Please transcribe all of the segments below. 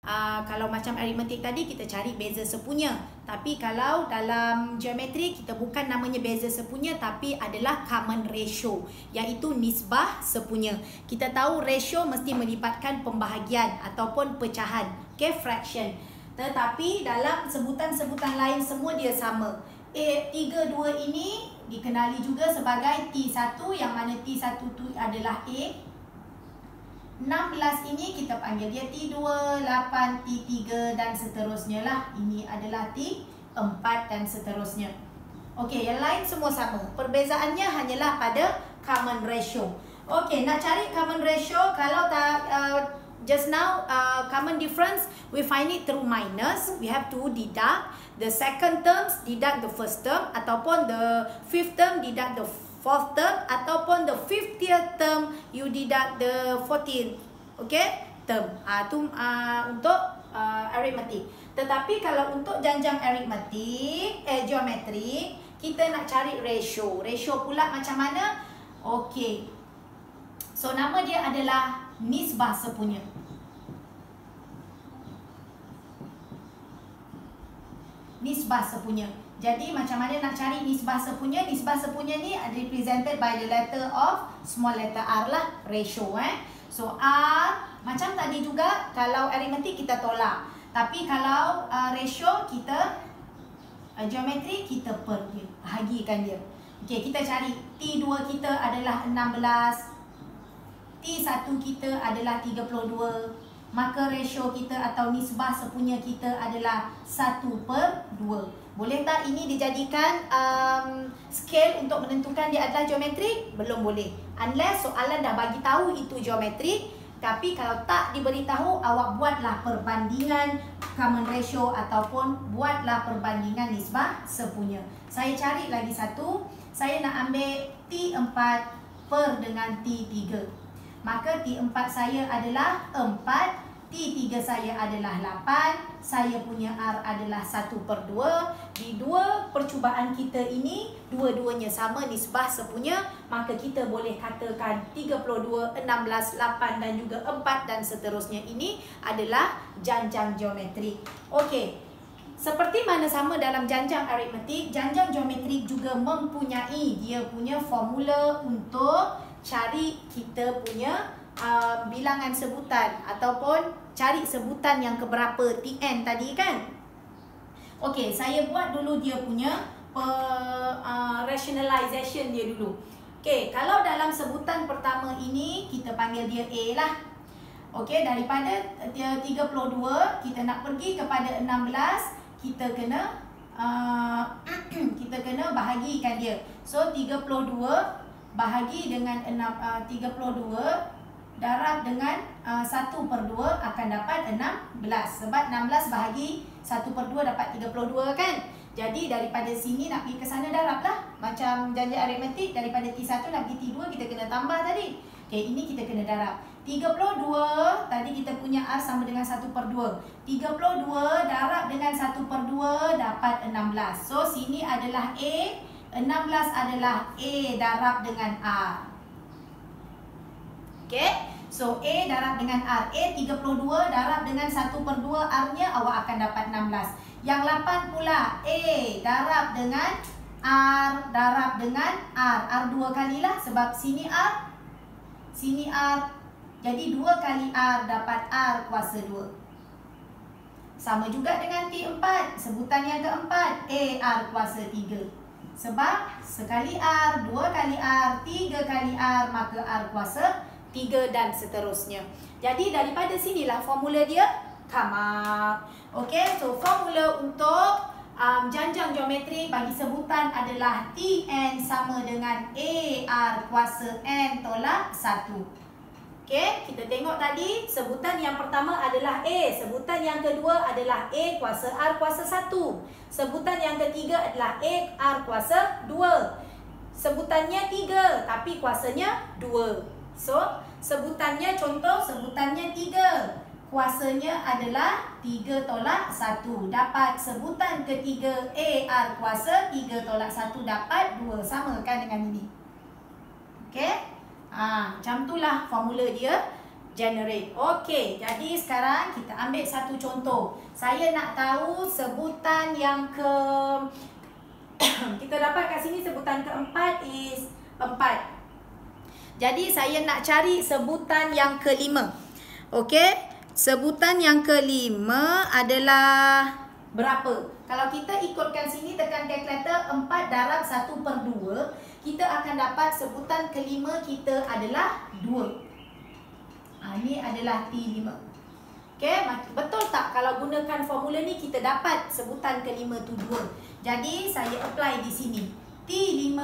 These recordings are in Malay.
Kalau macam aritmetik tadi kita cari beza sepunya. Tapi kalau dalam geometri kita bukan namanya beza sepunya tapi adalah common ratio, iaitu nisbah sepunya. Kita tahu ratio mesti melibatkan pembahagian ataupun pecahan, fraction. Tetapi dalam sebutan-sebutan lain semua dia sama. 32 ini dikenali juga sebagai T1, yang mana T1 tu adalah A. 16 ini kita panggil dia T2, 8, T3 dan seterusnya lah. Ini adalah T4 dan seterusnya. Okey, yang lain semua sama. Perbezaannya hanyalah pada common ratio. Okey, nak cari common ratio, kalau just now common difference we find it through minus. We have to deduct the second terms, deduct the first term, ataupun the fifth term deduct the fourth term, ataupun the 50th term you deduct the 14th term. Itu untuk aritmetik. Tetapi kalau untuk janjang aritmetik, geometri, kita nak cari ratio. Ratio pula macam mana? Okey. So nama dia adalah nisbah sepunya. Nisbah sepunya. Jadi macam mana nak cari nisbah sepunya? Nisbah sepunya ni represented by the letter of small letter r lah, ratio. So R macam tadi juga, kalau aritmetik kita tolak. Tapi kalau ratio kita geometri kita bahagikan dia. Okey, kita cari T2 kita adalah 16, T1 kita adalah 32. Maka ratio kita atau nisbah sepunya kita adalah 1/2. Boleh tak ini dijadikan scale untuk menentukan dia adalah geometri? Belum boleh. Unless soalan dah bagi tahu itu geometri. Tapi kalau tak diberitahu, awak buatlah perbandingan common ratio ataupun buatlah perbandingan nisbah sepunya. Saya cari lagi satu. Saya nak ambil T4 per dengan T3. Maka T4 saya adalah 4, T3 saya adalah 8, saya punya R adalah 1/2. Di dua percubaan kita ini, dua-duanya sama nisbah sepunya, maka kita boleh katakan 32, 16, 8 dan juga 4 dan seterusnya ini adalah janjang geometri. Okey. Seperti mana sama dalam janjang aritmetik, janjang geometri juga mempunyai dia punya formula untuk cari kita punya bilangan sebutan ataupun cari sebutan yang keberapa, Tn tadi kan. Okey, saya buat dulu dia punya rationalization dia dulu. Okey, kalau dalam sebutan pertama ini kita panggil dia A lah. Okey, daripada dia 32 kita nak pergi kepada 16, kita kena bahagikan dia. So 32 bahagi dengan 32 darab dengan 1/2 akan dapat 16. Sebab 16 bahagi 1/2 dapat 32 kan. Jadi daripada sini nak pergi ke sana darab lah. Macam janjang aritmetik, daripada T1 nak pergi T2 kita kena tambah tadi. Okay, ini kita kena darab. 32 tadi kita punya R sama dengan 1/2. 32 darab dengan 1/2 dapat 16. So sini adalah A, 16 adalah A darab dengan R. Okay, so A darab dengan R. A 32 darab dengan 1/2 R-nya awak akan dapat 16. Yang 8 pula A darab dengan R darab dengan R. R 2 kali lah sebab sini R, sini R. Jadi 2 kali R dapat R kuasa 2. Sama juga dengan T4. Sebutan yang keempat A R kuasa 3. Sebab sekali R, 2 kali R, 3 kali R, maka R kuasa 3 dan seterusnya. Jadi daripada sinilah formula dia come up. Okey, so formula untuk janjang geometri bagi sebutan adalah Tn sama dengan A R kuasa N tolak 1. Okey, kita tengok tadi sebutan yang pertama adalah A, sebutan yang kedua adalah A kuasa R kuasa 1. Sebutan yang ketiga adalah A R kuasa 2. Sebutannya 3 tapi kuasanya 2. So, sebutannya contoh sebutannya 3. Kuasanya adalah 3 tolak 1. Dapat sebutan ketiga A R kuasa 3 tolak 1 dapat 2. Sama kan dengan ini. Okey? Macam itulah formula dia. generate. Okey, jadi sekarang kita ambil satu contoh. Saya nak tahu sebutan yang kita dapat kat sini sebutan keempat is 4. Jadi saya nak cari sebutan yang kelima. Okey, sebutan yang kelima adalah berapa? Kalau kita ikutkan sini tekan kalkulator 4 darab 1/2, kita akan dapat sebutan kelima kita adalah 2. Ini adalah T5. Okey, betul tak kalau gunakan formula ni kita dapat sebutan kelima tu 2. Jadi saya apply di sini. T5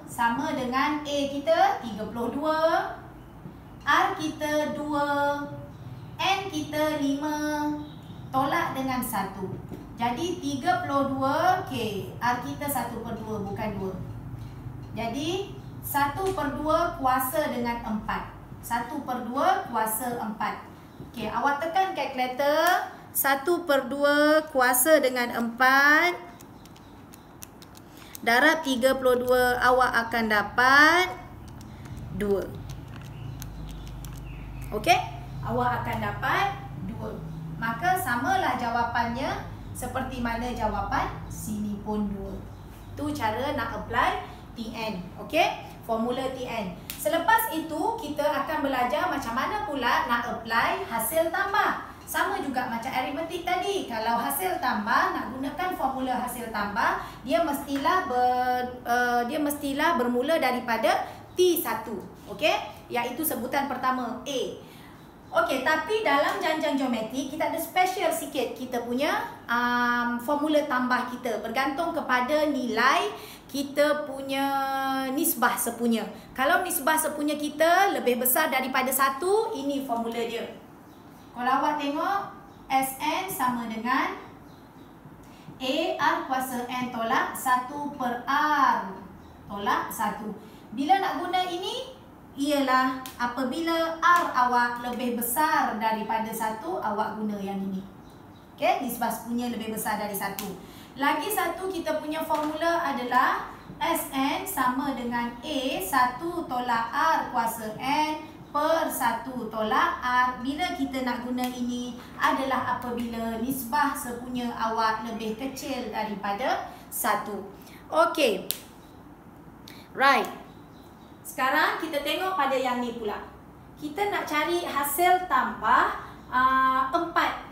sama dengan A kita 32, R kita 2, N kita 5, tolak dengan 1. Jadi 32, okey, R kita 1/2 bukan 2. Jadi 1/2 kuasa dengan 4. 1/2 kuasa 4. Okey, awak tekan kalkulator. 1/2 kuasa dengan 4 darab 32, awak akan dapat 2. Okey, awak akan dapat 2. Maka samalah jawapannya seperti mana jawapan sini pun 2. Tu cara nak apply TN. Okey, formula TN. Selepas itu kita akan belajar macam mana pula nak apply hasil tambah. Sama juga macam aritmetik tadi. Kalau hasil tambah nak gunakan formula hasil tambah, dia mestilah bermula daripada T1. Okey? Iaitu sebutan pertama A. Okey, tapi dalam janjang geometrik kita ada special sikit kita punya formula tambah kita bergantung kepada nilai kita punya nisbah sepunya. Kalau nisbah sepunya kita lebih besar daripada 1, ini formula dia. Kalau awak tengok, Sn sama dengan A R kuasa N tolak 1/R tolak 1. Bila nak guna ini, ialah apabila R awak lebih besar daripada 1, awak guna yang ini. Okey, nisbah sepunya lebih besar dari 1. Lagi satu kita punya formula adalah Sn sama dengan A 1 tolak R kuasa N per 1 tolak R. Bila kita nak guna ini adalah apabila nisbah sepunya awak lebih kecil daripada 1. Okey. Right. Sekarang kita tengok pada yang ni pula. Kita nak cari hasil tambah 4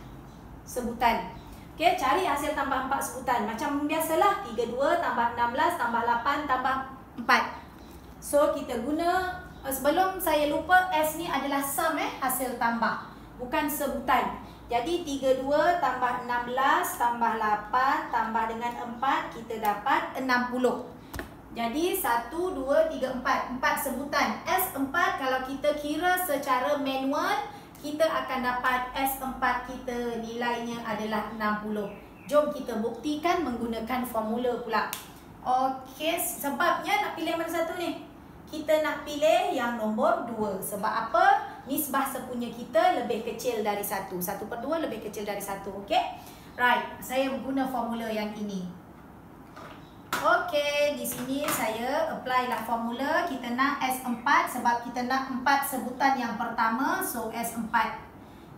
sebutan. Okey, cari hasil tambah 4 sebutan. Macam biasalah, 32 tambah 16 tambah 8 tambah 4. So kita guna, sebelum saya lupa, S ni adalah sum hasil tambah, bukan sebutan. Jadi 32 tambah 16 tambah 8 tambah dengan 4, kita dapat 60. Jadi 1, 2, 3, 4. 4 sebutan. S4 kalau kita kira secara manual, kita akan dapat S4 kita nilainya adalah 60. Jom kita buktikan menggunakan formula pula. Okey, sebabnya nak pilih mana satu ni? Kita nak pilih yang nombor 2. Sebab apa? Nisbah sepunya kita lebih kecil dari 1. 1/2 lebih kecil dari 1. Okey? Right, saya guna formula yang ini. Okey, di sini saya apply lah formula. Kita nak S4 sebab kita nak 4 sebutan yang pertama. So S4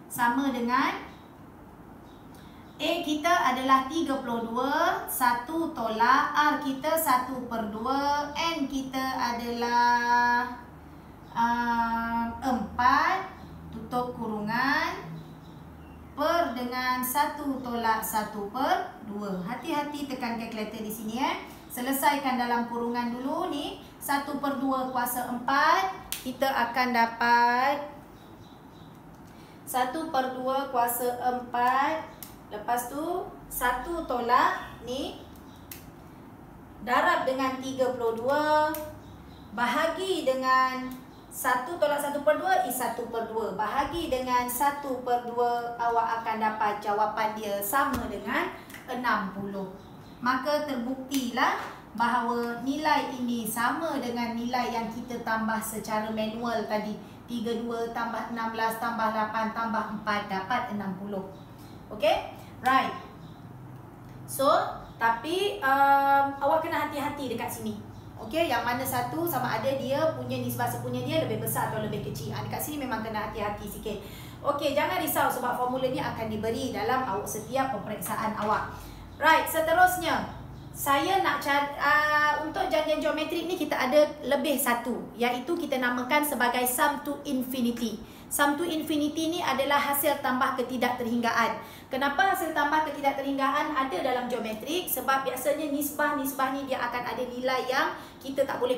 sama dengan A kita adalah 32, 1 tolak R kita 1/2, N kita adalah 4 tutup kurungan per dengan 1 tolak 1/2. Hati-hati tekan kalkulator di sini Selesaikan dalam kurungan dulu ni. 1/2 kuasa 4. Kita akan dapat 1/2 kuasa 4. Lepas tu 1 tolak ni, darab dengan 32, bahagi dengan 1 tolak 1/2 is 1/2. Bahagi dengan 1/2, awak akan dapat jawapan dia sama dengan 60. Maka terbuktilah bahawa nilai ini sama dengan nilai yang kita tambah secara manual tadi. 32 tambah 16 tambah 8 tambah 4 dapat 60. Okay? Right. So, tapi awak kena hati-hati dekat sini. Okey, yang mana satu sama ada dia punya nisbah sepunya dia lebih besar atau lebih kecil. Dekat sini memang kena hati-hati sikit. Okey, jangan risau sebab formula ni akan diberi dalam setiap peperiksaan awak. Right, seterusnya saya nak cari untuk janjian geometrik ni kita ada lebih satu, iaitu kita namakan sebagai sum to infinity. Sum to infinity ni adalah hasil tambah ketidakterhinggaan. Kenapa hasil tambah ketidakterhinggaan ada dalam geometrik? Sebab biasanya nisbah-nisbah ni dia akan ada nilai yang kita tak boleh